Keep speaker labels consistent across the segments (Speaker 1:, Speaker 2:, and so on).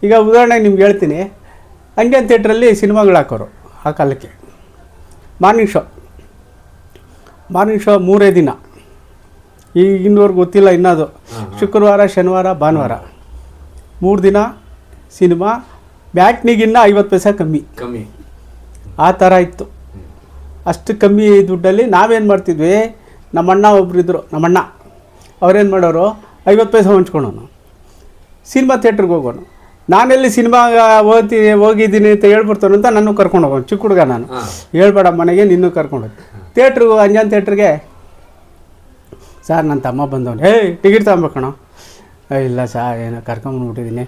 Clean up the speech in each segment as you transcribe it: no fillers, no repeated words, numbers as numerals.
Speaker 1: ಈಗ ಉದಾಹರಣೆಗೆ ನಿಮ್ಗೆ ಹೇಳ್ತೀನಿ, ಅಂಜನ್ ಥಿಯೇಟ್ರಲ್ಲಿ ಸಿನಿಮಾಗಳು ಹಾಕೋರು ಆ ಕಾಲಕ್ಕೆ. ಮಾರ್ನಿಂಗ್ ಶೋ 3 ದಿನ, ಈಗ ಇನ್ನೂವರೆಗೆ ಗೊತ್ತಿಲ್ಲ ಇನ್ನದು. ಶುಕ್ರವಾರ, ಶನಿವಾರ, ಭಾನುವಾರ 3 ದಿನ ಸಿನಿಮಾ. ಬ್ಯಾಟ್ನಿಗಿನ್ನ 50 ಪೈಸೆ ಕಮ್ಮಿ ಆ ಥರ ಇತ್ತು. ಅಷ್ಟು ಕಮ್ಮಿ ದುಡ್ಡಲ್ಲಿ ನಾವೇನು ಮಾಡ್ತಿದ್ವಿ, ನಮ್ಮಣ್ಣ ಒಬ್ಬರಿದ್ದರು, ನಮ್ಮಣ್ಣ ಅವ್ರೇನು ಮಾಡೋರು, 50 ಪೈಸೆ ಹಂಚ್ಕೊಳೋನು, ಸಿನಿಮಾ ಥಿಯೇಟ್ರಿಗೆ ಹೋಗೋನು. ನಾನೆಲ್ಲಿ ಸಿನಿಮಾಗೆ ಹೋಗಿದ್ದೀನಿ ಅಂತ ಹೇಳ್ಬಿಡ್ತಾನೆ ಅಂತ ನಾನು ಕರ್ಕೊಂಡು ಹೋಗೋನು. ಚಿಕ್ಕ ಹುಡುಗ ನಾನು, ಹೇಳ್ಬೇಡ ಮನೆಗೆ ನಿನ್ನೂ ಕರ್ಕೊಂಡೋಗಿ ಥಿಯೇಟ್ರಿಗೆ, ಅಂಜನ್ ಥಿಯೇಟ್ರಿಗೆ. ಸರ್ ನನ್ನ ತಮ್ಮ ಬಂದವನು, ಟಿಕೆಟ್ ತಗೊಬೇಕಣ. ಇಲ್ಲ ಸರ್ ಏನೋ ಕರ್ಕೊಂಬಂದ್ಬಿಟ್ಟಿದ್ದೀನಿ.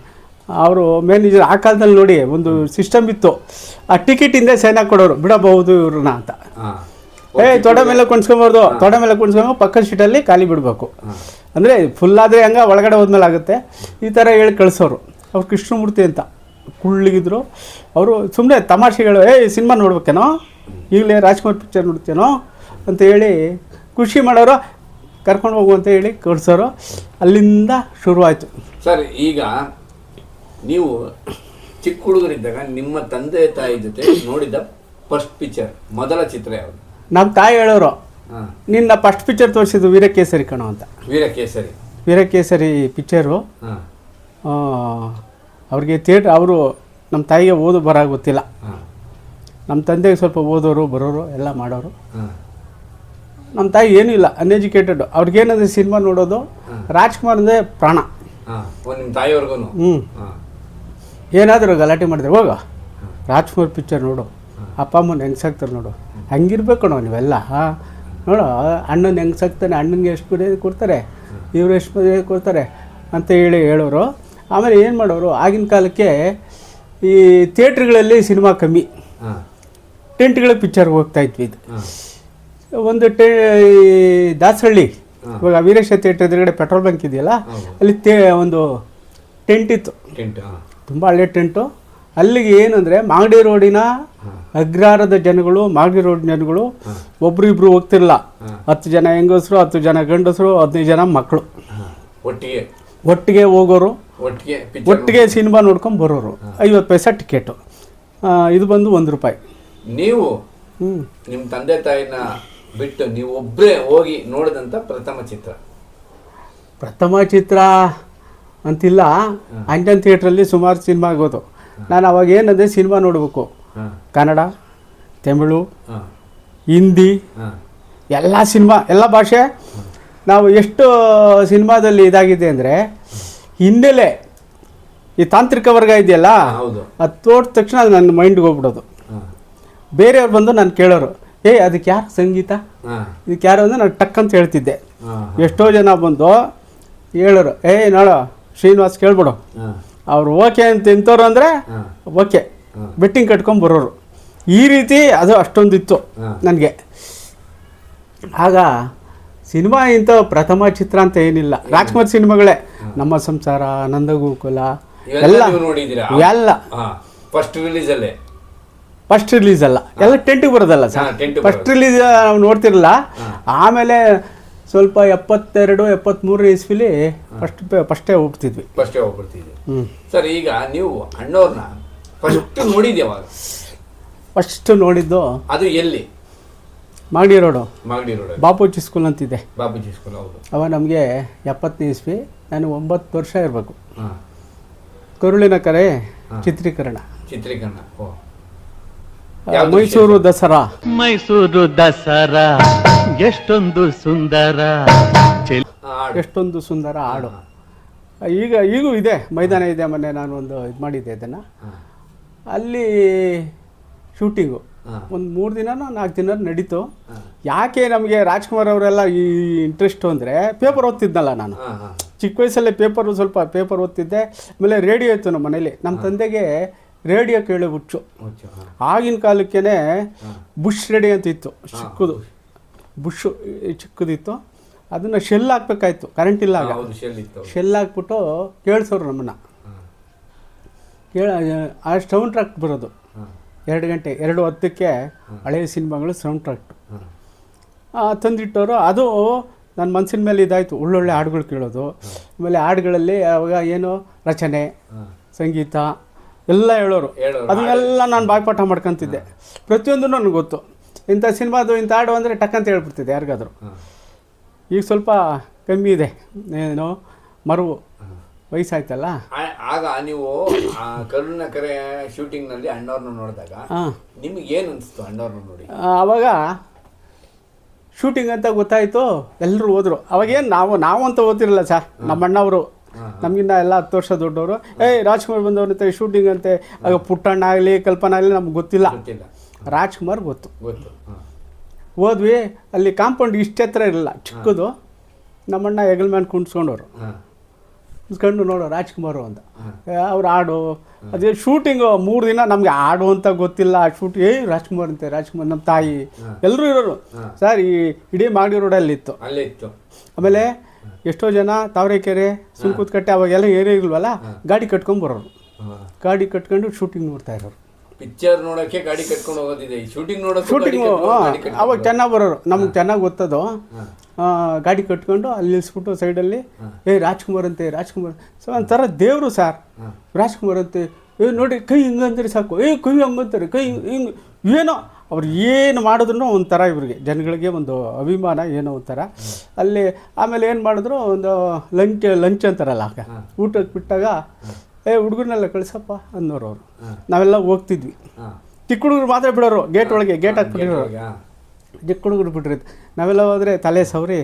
Speaker 1: ಅವರು ಮ್ಯಾನೇಜರ್ ಆ ಕಾಲದಲ್ಲಿ ನೋಡಿ ಒಂದು ಸಿಸ್ಟಮ್ ಇತ್ತು, ಆ ಟಿಕೆಟಿಂದ ಸೈನ್ ಹಾಕಿ ಕೊಡೋರು, ಬಿಡಬಹುದು ಇವ್ರನ್ನ ಅಂತ. ತೊಡೆ ಮೇಲೆ ಕುಣಿಸ್ಕೊಬಾರ್ದು, ತೊಡೆ ಮೇಲೆ ಕುಣಿಸ್ಕೊಂಡು ಪಕ್ಕದ ಸೀಟಲ್ಲಿ ಖಾಲಿ ಬಿಡಬೇಕು. ಅಂದರೆ ಫುಲ್ಲಾದರೆ ಹಂಗೆ ಒಳಗಡೆ ಹೋದ್ಮೇಲೆ ಆಗುತ್ತೆ. ಈ ಥರ ಹೇಳಿ ಕಳಿಸೋರು. ಅವ್ರು ಕೃಷ್ಣಮೂರ್ತಿ ಅಂತ ಕುಳ್ಳಿಗಿದ್ರು. ಅವರು ಸುಮ್ಮನೆ ತಮಾಷೆಗಳು, ಸಿನಿಮಾ ನೋಡ್ಬೇಕೇನೋ, ಈಗಲೇ ರಾಜ್ಕುಮಾರ್ ಪಿಕ್ಚರ್ ನೋಡ್ತೇನೋ ಅಂತ ಹೇಳಿ ಖುಷಿ ಮಾಡೋರು, ಕರ್ಕೊಂಡು ಹೋಗು ಅಂತ ಹೇಳಿ ಕಳಿಸೋರು. ಅಲ್ಲಿಂದ ಶುರುವಾಯಿತು.
Speaker 2: ಸರ್, ಈಗ ನೀವು ಚಿಕ್ಕ ಹುಡುಗರಿದ್ದಾಗ ನಿಮ್ಮ ತಂದೆ ತಾಯಿ ಜೊತೆ ನೋಡಿದ ಫಸ್ಟ್ ಪಿಕ್ಚರ್, ಮೊದಲ ಚಿತ್ರ ಯಾವುದು?
Speaker 1: ನಮ್ಮ ತಾಯಿ ಹೇಳೋರು, ನಿನ್ನ ಫಸ್ಟ್ ಪಿಕ್ಚರ್ ತೋರಿಸಿದ್ದು ವೀರಕೇಸರಿ ಕಣೋ ಅಂತ. ವೀರಕೇಸರಿ ಪಿಕ್ಚರು. ಅವ್ರಿಗೆ ಅವರು ನಮ್ಮ ತಾಯಿಗೆ ಓದು ಬರ ಗೊತ್ತಿಲ್ಲ. ನಮ್ಮ ತಂದೆಗೆ ಸ್ವಲ್ಪ ಓದೋರು ಬರೋರು ಎಲ್ಲ ಮಾಡೋರು. ನಮ್ಮ ತಾಯಿ ಏನೂ ಇಲ್ಲ, ಅನ್ಎಜುಕೇಟೆಡ್. ಅವ್ರಿಗೇನಂದ್ರೆ ಸಿನಿಮಾ ನೋಡೋದು, ರಾಜ್ಕುಮಾರ್ ಅಂದರೆ ಪ್ರಾಣ. ಏನಾದರೂ ಗಲಾಟೆ ಮಾಡಿದ್ರೆ, ಹೋಗ ರಾಜ್ಕುಮಾರ್ ಪಿಕ್ಚರ್ ನೋಡು, ಅಪ್ಪ ಅಮ್ಮನ ಹೆಂಗೆ ಸಾಕ್ತಾರೆ ನೋಡು, ಹಂಗಿರ್ಬೇಕು ಕಣೋ ನೀವೆಲ್ಲ. ನೋಡು ಅಣ್ಣನ ಹೆಂಗೆ ಸಾಕ್ತಾನೆ, ಅಣ್ಣನಿಗೆ ಎಷ್ಟು ಮರ್ಯಾದೆ ಕೊಡ್ತಾರೆ, ಇವರು ಎಷ್ಟು ಮರ್ಯಾದೆ ಕೊಡ್ತಾರೆ ಅಂತ ಹೇಳೋರು. ಆಮೇಲೆ ಏನು ಮಾಡೋರು, ಆಗಿನ ಕಾಲಕ್ಕೆ ಈ ಥಿಯೇಟ್ರ್ಗಳಲ್ಲಿ ಸಿನಿಮಾ ಕಮ್ಮಿ, ಟೆಂಟ್ಗಳಿಗೆ ಪಿಕ್ಚರ್ಗೆ ಹೋಗ್ತಾಯಿದ್ವಿ. ಇದು ಒಂದು ದಾಸಹಳ್ಳಿ, ಇವಾಗ ವೀರೇಶ ಥಿಯೇಟ್ರ್ ಎದುರುಗಡೆ ಪೆಟ್ರೋಲ್ ಬಂಕ್ ಇದೆಯಲ್ಲ, ಅಲ್ಲಿ ಒಂದು ಟೆಂಟ್ ಇತ್ತು, ತುಂಬ ಹಳೆ ಟೆಂಟು. ಅಲ್ಲಿಗೆ ಏನಂದರೆ ಮಾಗಡಿ ರೋಡಿನ ಅಗ್ರಹಾರದ ಜನಗಳು, ಮಾಗಡಿ ರೋಡ್ ಜನಗಳು ಒಬ್ರು ಇಬ್ರು ಹೋಗ್ತಿರಲ್ಲ. 10 ಜನ ಹೆಂಗಸರು, 10 ಜನ ಗಂಡಸರು, 15 ಜನ ಮಕ್ಕಳು ಒಟ್ಟಿಗೆ ಹೋಗೋರು, ಒಟ್ಟಿಗೆ ಸಿನಿಮಾ ನೋಡ್ಕೊಂಡು ಬರೋರು. 50 ಪೈಸೆ ಟಿಕೆಟು. ಇದು ಬಂದು ₹1.
Speaker 2: ನೀವು ನಿಮ್ಮ ತಂದೆ ತಾಯಿನ ಬಿಟ್ಟು ನೀವು ಒಬ್ಬರೇ ಹೋಗಿ ನೋಡಿದಂಥ ಪ್ರಥಮ ಚಿತ್ರ ಅಂತಿಲ್ಲ. ಅಂಜನ್ ಥಿಯೇಟ್ರಲ್ಲಿ ಸುಮಾರು ಸಿನಿಮಾ ಆಗೋದು. ನಾನು ಅವಾಗ ಏನಂದರೆ ಸಿನಿಮಾ ನೋಡಬೇಕು, ಕನ್ನಡ, ತಮಿಳು, ಹಿಂದಿ, ಎಲ್ಲ ಸಿನಿಮಾ, ಎಲ್ಲ ಭಾಷೆ. ನಾವು ಎಷ್ಟು ಸಿನಿಮಾದಲ್ಲಿ ಇದಾಗಿದೆ ಅಂದರೆ, ಹಿನ್ನೆಲೆ ಈ ತಾಂತ್ರಿಕ ವರ್ಗ ಇದೆಯಲ್ಲ, ಅದು ತೋಟ ತಕ್ಷಣ ಅದು ನನ್ನ ಮೈಂಡ್ಗೆ ಹೋಗ್ಬಿಡೋದು. ಬೇರೆಯವ್ರು ಬಂದು ನಾನು ಕೇಳೋರು, ಅದಕ್ಕೆ ಯಾರು ಸಂಗೀತ, ಇದಕ್ಕೆ ಯಾರು ಅಂದರೆ ನಾನು ಟಕ್ ಅಂತ ಹೇಳ್ತಿದ್ದೆ. ಎಷ್ಟೋ ಜನ ಬಂದು ಹೇಳೋರು, ನೋಡೋ ಶ್ರೀನಿವಾಸ್ ಕೇಳ್ಬಿಡು, ಅವ್ರು ಓಕೆ ಅಂತ ಎಂಥವ್ರು ಅಂದರೆ ಓಕೆ, ಬೆಟ್ಟಿಂಗ್ ಕಟ್ಕೊಂಡು ಬರೋರು. ಈ ರೀತಿ ಅದು ಅಷ್ಟೊಂದಿತ್ತು ನನಗೆ. ಆಗ ಸಿನಿಮಾ ಇಂಥ ಪ್ರಥಮ ಚಿತ್ರ ಅಂತ ಏನಿಲ್ಲ, ರಾಜ್ಕುಮಾರ್ ಸಿನಿಮಾಗಳೇ. ನಮ್ಮ ಸಂಸಾರ, ನಂದಗೋಕುಲ ಎಲ್ಲ ಫಸ್ಟ್ ರಿಲೀಸ್ ಅಲ್ಲ, ಎಲ್ಲ ಟೆಂಟಿಗೆ ಬರೋದಲ್ಲ ಸರ್. ಫಸ್ಟ್ ರಿಲೀಸ್ ನಾವು ನೋಡ್ತಿರಲಿಲ್ಲ. ಆಮೇಲೆ ಸ್ವಲ್ಪ 72, 73 ಇಸ್ವಿಲಿ ಫಸ್ಟೇ ಹೋಗ್ಬಿಡ್ತಿದ್ವಿ. ಸರ್, ಈಗ ನೀವು ಅಣ್ಣವ್ರನ್ನ
Speaker 1: ಫಸ್ಟ್ ನೋಡಿದ್ದು
Speaker 2: ಅದು ಎಲ್ಲಿ?
Speaker 1: ಮಾಗಡಿ ರೋಡು, ಬಾಪೂಜಿ ಸ್ಕೂಲ್ ಅಂತಿದೆ. ಅವ ನಮಗೆ 70ನೇ ಇಸ್ವಿ, ನಾನು 9 ವರ್ಷ ಇರಬೇಕು. ಕರುಳಿನ ಕರೆ ಚಿತ್ರೀಕರಣ. ಮೈಸೂರು ದಸರಾ ಎಷ್ಟೊಂದು ಸುಂದರ ಹಾಡು. ಈಗೂ ಇದೆ, ಮೈದಾನ ಇದೆ. ಮೊನ್ನೆ ನಾನು ಒಂದು ಇದು ಮಾಡಿದ್ದೆ ಅದನ್ನು. ಅಲ್ಲಿ ಶೂಟಿಂಗು ಒಂದು 3 ದಿನನೋ 4 ದಿನ ನಡೀತು. ಯಾಕೆ ನಮಗೆ ರಾಜ್ಕುಮಾರ್ ಅವರೆಲ್ಲ ಈ ಇಂಟ್ರೆಸ್ಟು ಅಂದರೆ, ಪೇಪರ್ ಓದ್ತಿದ್ನಲ್ಲ ನಾನು ಚಿಕ್ಕ ವಯಸ್ಸಲ್ಲೇ. ಸ್ವಲ್ಪ ಪೇಪರ್ ಓದ್ತಿದ್ದೆ. ಆಮೇಲೆ ರೇಡಿಯೋ ಇತ್ತು ನಮ್ಮ ಮನೇಲಿ. ನಮ್ಮ ತಂದೆಗೆ ರೇಡಿಯೋ ಕೇಳೋ ಹುಚ್ಚು. ಆಗಿನ ಕಾಲಕ್ಕೇ ಬುಷ್ ರೇಡಿಯೋ ಅಂತ ಇತ್ತು, ಚಿಕ್ಕದು ಬುಷ್ ಚಿಕ್ಕದಿತ್ತು. ಅದನ್ನು ಶೆಲ್ ಹಾಕ್ಬೇಕಾಯ್ತು, ಕರೆಂಟ್ ಇಲ್ಲ ಆಗ. ಶೆಲ್ ಹಾಕ್ಬಿಟ್ಟು ಕೇಳಿಸೋರು ನಮ್ಮನ್ನು. ಆ ಸೌಂಡ್ ಟ್ರ್ಯಾಕ್ ಬರೋದು 2 ಗಂಟೆ 2:10ಕ್ಕೆ ಹಳೆಯ ಸಿನಿಮಾಗಳು ಸೌಂಡ್ ಟ್ರ್ಯಾಕ್ ತಂದಿಟ್ಟವರು. ಅದು ನನ್ನ ಮನಸ್ಸಿನ ಮೇಲೆ ಇದಾಯಿತು, ಒಳ್ಳೊಳ್ಳೆ ಹಾಡುಗಳು ಕೇಳೋದು. ಆಮೇಲೆ ಹಾಡುಗಳಲ್ಲಿ ಅವಾಗ ಏನು ರಚನೆ, ಸಂಗೀತ ಎಲ್ಲ ಹೇಳೋರು. ಅದನ್ನೆಲ್ಲ ನಾನು ಬಾಯ್ಪಾಠ ಮಾಡ್ಕೊತಿದ್ದೆ. ಪ್ರತಿಯೊಂದು ನನಗೆ ಗೊತ್ತು. ಇಂಥ ಸಿನಿಮಾದು ಇಂಥ ಹಾಡು ಅಂದರೆ ಟಕ್ಕಂತ ಹೇಳ್ಬಿಡ್ತಿದ್ದೆ ಯಾರಿಗಾದ್ರು. ಈಗ ಸ್ವಲ್ಪ ಕಮ್ಮಿ ಇದೆ, ಏನೋ ಮರುವು ವಯಸ್ಸಾಯ್ತಲ್ಲ.
Speaker 3: ಆಗ ನೀವು ಕರುಣಾಕರೆ ಶೂಟಿಂಗ್ನಲ್ಲಿ ಅಣ್ಣವ್ರನ್ನ ನೋಡಿದಾಗ ನಿಮಗೆ ಏನು ಅನಿಸ್ತು ಅಣ್ಣವ್ರನ್ನ ನೋಡಿ?
Speaker 1: ಆವಾಗ ಶೂಟಿಂಗ್ ಅಂತ ಗೊತ್ತಾಯಿತು, ಎಲ್ಲರೂ ಹೋದರು. ಅವಾಗೇನು ನಾವು ಅಂತ ಓದ್ತಿರಲಿಲ್ಲ ಸರ್, ನಮ್ಮ ಅಣ್ಣವರು ನಮಗಿನ್ನ ಎಲ್ಲ 10 ವರ್ಷ ದೊಡ್ಡವರು. ರಾಜ್ಕುಮಾರ್ ಬಂದವ್ರಂತೆ ಶೂಟಿಂಗ್ ಅಂತೆ. ಆಗ ಪುಟ್ಟಣ್ಣ ಆಗಲಿ ಕಲ್ಪನಾ ಆಗಲಿ ನಮ್ಗೆ ಗೊತ್ತಿಲ್ಲ, ರಾಜ್ಕುಮಾರ್ ಗೊತ್ತು. ಹೋದ್ವಿ, ಅಲ್ಲಿ ಕಾಂಪೌಂಡ್ ಇಷ್ಟೇ ಹತ್ರ ಇರಲಿಲ್ಲ, ಚಿಕ್ಕದು. ನಮ್ಮಣ್ಣ ಹೆಗಲ ಮೇಲೆ ಕುಣಿಸ್ಕೊಂಡವ್ರು, ಕುಣಿಸ್ಕೊಂಡು ನೋಡೋ ರಾಜ್ಕುಮಾರು ಅಂತ. ಅವ್ರು ಹಾಡು ಅದೇ ಶೂಟಿಂಗು 3 ದಿನ ನಮಗೆ ಹಾಡು ಅಂತ ಗೊತ್ತಿಲ್ಲ. ಶೂಟಿಂಗ್ ರಾಜ್ಕುಮಾರ್ ಅಂತೆ, ರಾಜ್ಕುಮಾರ್ ನಮ್ಮ ತಾಯಿ ಎಲ್ಲರೂ ಇರೋರು ಸರ್. ಈ ಇಡೀ ಮಾಗಡಿ ರೋಡಲ್ಲಿ ಇತ್ತು. ಆಮೇಲೆ ಎಷ್ಟೋ ಜನ ತಾವರೆಕೆರೆ, ಸುಂಕುತ್ಕಟ್ಟೆ ಅವಾಗೆಲ್ಲ ಏರಿಯಾ ಇಲ್ವಲ್ಲ, ಗಾಡಿ ಕಟ್ಕೊಂಡ್ಬರೋರು. ಗಾಡಿ ಕಟ್ಕೊಂಡು ಶೂಟಿಂಗ್ ನೋಡ್ತಾ ಇರೋರು.
Speaker 3: ಪಿಕ್ಚರ್ ನೋಡೋಕ್ಕೆ ಗಾಡಿ ಕಟ್ಕೊಂಡು ಹೋಗೋದಿದೆ, ಶೂಟಿಂಗ್
Speaker 1: ಅವಾಗ ಚೆನ್ನಾಗಿ ಬರೋರು, ನಮ್ಗೆ ಚೆನ್ನಾಗಿ ಗೊತ್ತದು. ಗಾಡಿ ಕಟ್ಕೊಂಡು ಅಲ್ಲಿ ನಿಲ್ಲಿಸ್ಬಿಟ್ಟು ಸೈಡಲ್ಲಿ ರಾಜ್ಕುಮಾರ್ ಅಂತೆ, ರಾಜ್ಕುಮಾರ್ ಸೊ ಒಂಥರ ದೇವರು ಸರ್. ರಾಜ್ಕುಮಾರ್ ಅಂತೆ, ನೋಡಿ ಕೈ ಹಿಂಗಂತಾರೆ ಸಾಕು, ಕೈ ಹಂಗಂತಾರೆ, ಕೈ ಹಿಂಗೆ ಏನೋ ಅವ್ರು ಏನು ಮಾಡಿದ್ರು ಒಂಥರ ಇವ್ರಿಗೆ ಜನಗಳಿಗೆ ಒಂದು ಅಭಿಮಾನ, ಏನೋ ಒಂಥರ. ಅಲ್ಲಿ ಆಮೇಲೆ ಏನು ಮಾಡಿದ್ರು, ಒಂದು ಲಂಚ್ ಅಂತಾರಲ್ಲ, ಆಗ ಊಟಕ್ಕೆ ಬಿಟ್ಟಾಗ ಹುಡುಗರನ್ನೆಲ್ಲ ಕಳಿಸಪ್ಪ ಅನ್ನೋರು ಅವರು. ನಾವೆಲ್ಲ ಹೋಗ್ತಿದ್ವಿ. ಚಿಕ್ಕ ಹುಡುಗರು ಮಾತ್ರ ಬಿಡೋರು, ಗೇಟ್ ಒಳಗೆ ಗೇಟ್ ಹಾಕ್ಬಿಟ್ಟಿರೋರು. ಚಿಕ್ಕ ಹುಡುಗರು ಬಿಟ್ಟಿರೋದು. ನಾವೆಲ್ಲ ಹೋದರೆ ತಲೆ ಸವರಿ,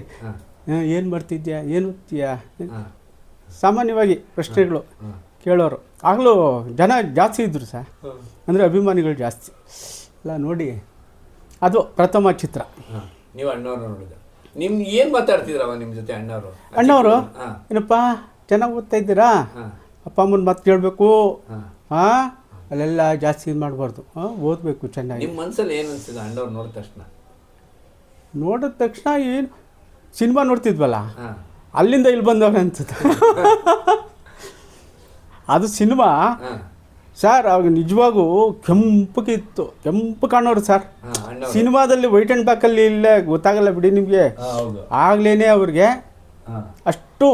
Speaker 1: ಏನು ಮಾಡ್ತಿದ್ಯಾ, ಏನು ಓದ್ತೀಯಾ, ಸಾಮಾನ್ಯವಾಗಿ ಪ್ರಶ್ನೆಗಳು ಕೇಳೋರು. ಆಗಲೂ ಜನ ಜಾಸ್ತಿ ಇದ್ದರು ಸರ್, ಅಂದರೆ ಅಭಿಮಾನಿಗಳು ಜಾಸ್ತಿ ಎಲ್ಲ. ನೋಡಿ, ಅದು ಪ್ರಥಮ ಚಿತ್ರ.
Speaker 3: ನೀವು ಅಣ್ಣವ್ರು ನೋಡಿದ, ನಿಮ್ಗೆ ಏನು ಮಾತಾಡ್ತಿದ್ರವ ನಿಮ್ಮ ಜೊತೆ
Speaker 1: ಅಣ್ಣವರು? ಏನಪ್ಪ ಚೆನ್ನಾಗಿ ಓದ್ತಾ ಇದ್ದೀರಾ, ಅಪ್ಪ ಅಮ್ಮನ ಮಾತು ಕೇಳಬೇಕು, ಅಲ್ಲೆಲ್ಲ ಜಾಸ್ತಿ ಇದು ಮಾಡಬಾರ್ದು, ಓದಬೇಕು ಚೆನ್ನಾಗಿ.
Speaker 3: ನಿಮ್ಮ ಮನಸ್ಸಲ್ಲಿ ಏನು ಅನಿಸ್ತದೆ ಅಣ್ಣವ್ರು
Speaker 1: ನೋಡಿದ ತಕ್ಷಣ ಏನು ಸಿನಿಮಾ ನೋಡ್ತಿದ್ವಲ್ಲ, ಅಲ್ಲಿಂದ ಇಲ್ಲಿ ಬಂದವ್ರೆ ಅನ್ಸುತ್ತೆ. ಅದು ಸಿನಿಮಾ ಸರ್, ಅವಾಗ ನಿಜವಾಗೂ ಕೆಂಪಗೆ ಇತ್ತು, ಕೆಂಪು ಕಾಣೋರು ಸರ್. ಸಿನಿಮಾದಲ್ಲಿ ವೈಟ್ ಆ್ಯಂಡ್ ಬ್ಲ್ಯಾಕಲ್ಲಿ ಇಲ್ಲೇ ಗೊತ್ತಾಗಲ್ಲ ಬಿಡಿ ನಿಮಗೆ. ಆಗ್ಲೇ ಅವ್ರಿಗೆ ಅಷ್ಟು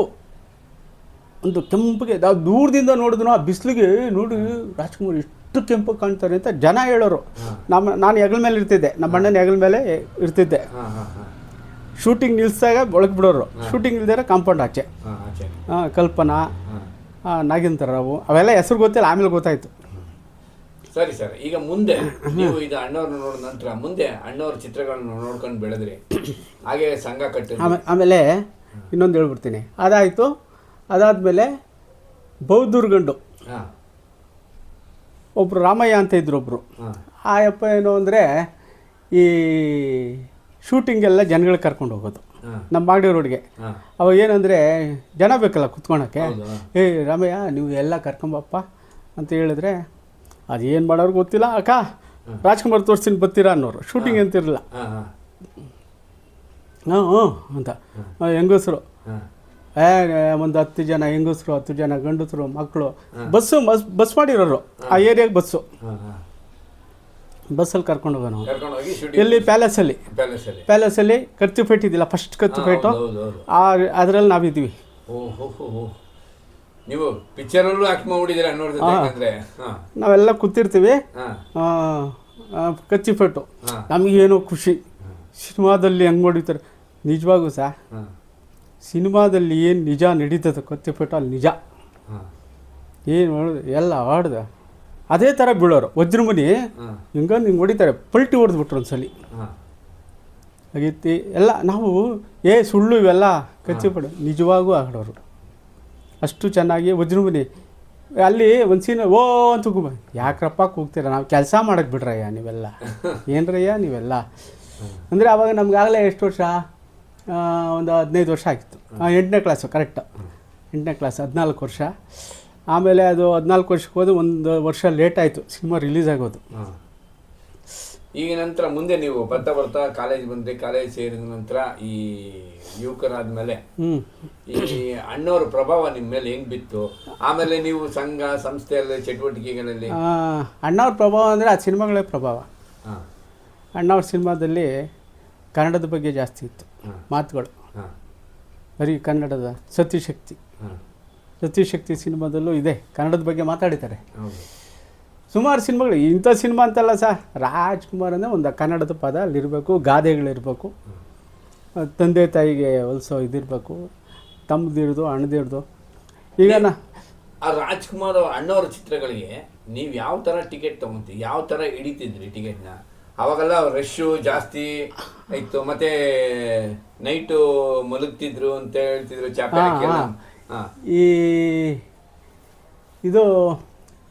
Speaker 1: ಒಂದು ಕೆಂಪಗೆ, ನಾವು ದೂರದಿಂದ ನೋಡಿದ್ರು ಆ ಬಿಸಿಲಿಗೆ ನೋಡಿ ರಾಜ್ಕುಮಾರ್ ಎಷ್ಟು ಕೆಂಪಗೆ ಕಾಣ್ತಾರೆ ಅಂತ ಜನ ಹೇಳೋರು. ನಾನು ಹೆಗಲ ಮೇಲೆ ಇರ್ತಿದ್ದೆ, ನಮ್ಮ ಅಣ್ಣನ ಹೆಗಲ ಮೇಲೆ ಇರ್ತಿದ್ದೆ. ಶೂಟಿಂಗ್ ನಿಲ್ಲಿಸಿದಾಗ ಒಳಗೆ ಬಿಡೋರು, ಶೂಟಿಂಗ್ ಇಲ್ದಿರ ಕಾಂಪೌಂಡ್ ಆಚೆ. ಕಲ್ಪನಾ, ನಾಗೇಂದ್ರರಾವು ಅವೆಲ್ಲ ಹೆಸರು ಗೊತ್ತಿಲ್ಲ, ಆಮೇಲೆ ಗೊತ್ತಾಯಿತು.
Speaker 3: ಸರಿ ಸರ್, ಈಗ ಮುಂದೆ ನೀವು ಇದು ಅಣ್ಣವ್ರನ್ನ ನೋಡಿದ ನಂತರ ಮುಂದೆ ಅಣ್ಣವ್ರ ಚಿತ್ರಗಳನ್ನ ನೋಡ್ಕೊಂಡು ಬೆಳೆದ್ರಿ, ಹಾಗೆ ಸಂಘ ಕಟ್ಟಿ.
Speaker 1: ಆಮೇಲೆ ಇನ್ನೊಂದು ಹೇಳ್ಬಿಡ್ತೀನಿ. ಅದಾಯಿತು. ಅದಾದಮೇಲೆ ಬೌದ್ಧೂರ್ ಗಂಡು ಒಬ್ಬರು ರಾಮಯ್ಯ ಅಂತ ಇದ್ರು ಒಬ್ಬರು. ಆ ಯಪ್ಪ ಏನು ಅಂದರೆ ಈ ಶೂಟಿಂಗೆಲ್ಲ ಜನಗಳು ಕರ್ಕೊಂಡು ಹೋಗೋದು ನಮ್ಮ ಮಾಗಡಿ ರೋಡ್ಗೆ. ಅವಾಗ ಏನಂದರೆ ಜನ ಬೇಕಲ್ಲ ಕುತ್ಕೊಳಕ್ಕೆ. ರಾಮಯ್ಯ ನೀವು ಎಲ್ಲ ಕರ್ಕೊಂಬಪ್ಪ ಅಂತ ಹೇಳಿದ್ರೆ ಅದೇನು ಮಾಡೋರು ಗೊತ್ತಿಲ್ಲ. ಅಕ್ಕ ರಾಜ್ಕುಮಾರ್ ತೋರಿಸ್ತೀನಿ ಬರ್ತೀರಾ ಅನ್ನೋರು. ಶೂಟಿಂಗ್ ಅಂತಿರಲಿಲ್ಲ. ಹ್ಞೂ ಅಂತ ಹೆಂಗಸರು, ಒಂದು 10 ಜನ ಹೆಂಗಸರು, 10 ಜನ ಗಂಡಸರು, ಮಕ್ಕಳು. ಬಸ್ ಮಾಡಿರೋರು ಆ ಏರಿಯಾಗೆ. ಬಸ್ಸಲ್ಲಿ ಕರ್ಕೊಂಡು ಹೋಗೋಣ. ಎಲ್ಲಿ ಪ್ಯಾಲೇಸಲ್ಲಿ ಕತ್ತಿ ಫೈಟ್ ಇದ್ದಿಲ್ಲ, ಫಸ್ಟ್ ಕತ್ತಿ ಫೈಟು, ಅದರಲ್ಲಿ ನಾವಿದ್ವಿ.
Speaker 3: ನೀವು ಪಿಕ್ಚರಲ್ಲೂ ಆಕ್ಟ್ ಮಾಡಿದ್ದೀರಾ ನೋಡಿದ್ರೆ.
Speaker 1: ನಾವೆಲ್ಲ ಕೂತಿರ್ತೀವಿ, ಕತ್ತಿ ಫೈಟು. ನಮಗೇನೋ ಖುಷಿ. ಸಿನಿಮಾದಲ್ಲಿ ಹೆಂಗೆ ಹೊಡಿತಾರೆ ನಿಜವಾಗೂ ಸಹ. ಸಿನಿಮಾದಲ್ಲಿ ಏನು ನಿಜ ನಡೀತದೆ ಕತ್ತಿ ಫೈಟು ಅಲ್ಲಿ ನಿಜ. ಏನು ಮಾಡೋದು ಎಲ್ಲ ಆಡ್ದ ಅದೇ ಥರ ಬೀಳೋರು. ವಜ್ರಮುನಿ ಹಿಂಗಂದು ಹಿಂಗೆ ಹೊಡಿತಾರೆ, ಪಲ್ಟಿ ಹೊಡೆದ್ಬಿಟ್ರು ಒಂದ್ಸಲಿ. ಆಗೈತಿ ಎಲ್ಲ. ನಾವು ಸುಳ್ಳು ಇವೆಲ್ಲ ಕತ್ತಿ ಫೈಟು ನಿಜವಾಗೂ ಆಡೋರು ಅಷ್ಟು ಚೆನ್ನಾಗಿ. ವಜ್ರಮುನಿ ಅಲ್ಲಿ ಒಂದು ಸೀನ್ ಅಂತ ಕೂಗ, ಯಾಕ್ರಪ್ಪ ಕೂಗ್ತೀರ, ನಾವು ಕೆಲಸ ಮಾಡಕ್ಕೆ ಬಿಡ್ರಯ್ಯ ನೀವೆಲ್ಲ, ಏನ್ರಯ್ಯ ನೀವೆಲ್ಲ ಅಂದರೆ. ಆವಾಗ ನಮಗಾಗಲೇ ಎಷ್ಟು ವರ್ಷ, ಒಂದು 15 ವರ್ಷ ಆಗಿತ್ತು. 8ನೇ ಕ್ಲಾಸು ಕರೆಕ್ಟ್, 8ನೇ ಕ್ಲಾಸ್, 14 ವರ್ಷ. ಆಮೇಲೆ ಅದು 14 ವರ್ಷಕ್ಕೆ ಹೋದು 1 ವರ್ಷ ಲೇಟ್ ಆಯಿತು ಸಿನಿಮಾ ರಿಲೀಸ್ ಆಗೋದು.
Speaker 3: ಈಗ ನಂತರ ಮುಂದೆ ನೀವು ಬರ್ತಾ ಕಾಲೇಜ್ ಬಂದ್ರಿ. ಕಾಲೇಜ್ ಸೇರಿದ ನಂತರ ಈ ಯುವಕರಾದ್ಮೇಲೆ ಈ ಅಣ್ಣವ್ರ ಪ್ರಭಾವ ನಿಮ್ಮ ಮೇಲೆ ಹೆಂಗ್ ಬಿತ್ತು? ಆಮೇಲೆ ನೀವು ಸಂಘ ಸಂಸ್ಥೆಯಲ್ಲಿ ಚಟುವಟಿಕೆಗಳಲ್ಲಿ
Speaker 1: ಅಣ್ಣವ್ರ ಪ್ರಭಾವ ಅಂದರೆ ಆ ಸಿನಿಮಾಗಳೇ ಪ್ರಭಾವ. ಅಣ್ಣವ್ರ ಸಿನಿಮಾದಲ್ಲಿ ಕನ್ನಡದ ಬಗ್ಗೆ ಜಾಸ್ತಿ ಇತ್ತು ಮಾತುಗಳು. ಬರೀ ಕನ್ನಡದ ಸತಿಶಕ್ತಿ ಸತಿಶಕ್ತಿ ಸಿನಿಮಾದಲ್ಲೂ ಇದೆ, ಕನ್ನಡದ ಬಗ್ಗೆ ಮಾತಾಡಿದ್ದಾರೆ.
Speaker 3: ಹೌದು.
Speaker 1: ಸುಮಾರು ಸಿನಿಮಾಗಳು, ಇಂಥ ಸಿನಿಮಾ ಅಂತಲ್ಲ ಸರ್, ರಾಜ್ಕುಮಾರ್ ಅಂದರೆ ಒಂದು ಕನ್ನಡದ ಪದ ಅಲ್ಲಿರಬೇಕು, ಗಾದೆಗಳಿರಬೇಕು, ತಂದೆ ತಾಯಿಗೆ ಹೊಲಿಸೋ ಇದಿರಬೇಕು, ತಮ್ಮದಿರ್ದು ಅಣ್ಣದಿರ್ದು. ಈಗ
Speaker 3: ಆ ರಾಜ್ಕುಮಾರ್ ಅಣ್ಣವ್ರ ಚಿತ್ರಗಳಿಗೆ ನೀವು ಯಾವ ಥರ ಟಿಕೆಟ್ ತೊಗೊಂತೀವಿ, ಯಾವ ಥರ ಹಿಡಿತಿದ್ರಿ ಟಿಕೆಟ್ನ? ಅವಾಗೆಲ್ಲ ರಶ್ಶು ಜಾಸ್ತಿ ಇತ್ತು, ಮತ್ತೆ ನೈಟು ಮಲಗ್ತಿದ್ರು ಅಂತ ಹೇಳ್ತಿದ್ರು ಚಾಪೆ.
Speaker 1: ಈ ಇದು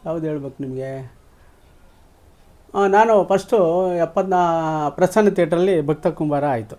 Speaker 1: ಯಾವ್ದು ಹೇಳ್ಬೇಕು ನಿಮಗೆ, ನಾನು ಫಸ್ಟು ಪ್ರಸನ್ನ ಥಿಯೇಟ್ರಲ್ಲಿ ಭಕ್ತ ಕುಂಬಾರ ಆಯಿತು.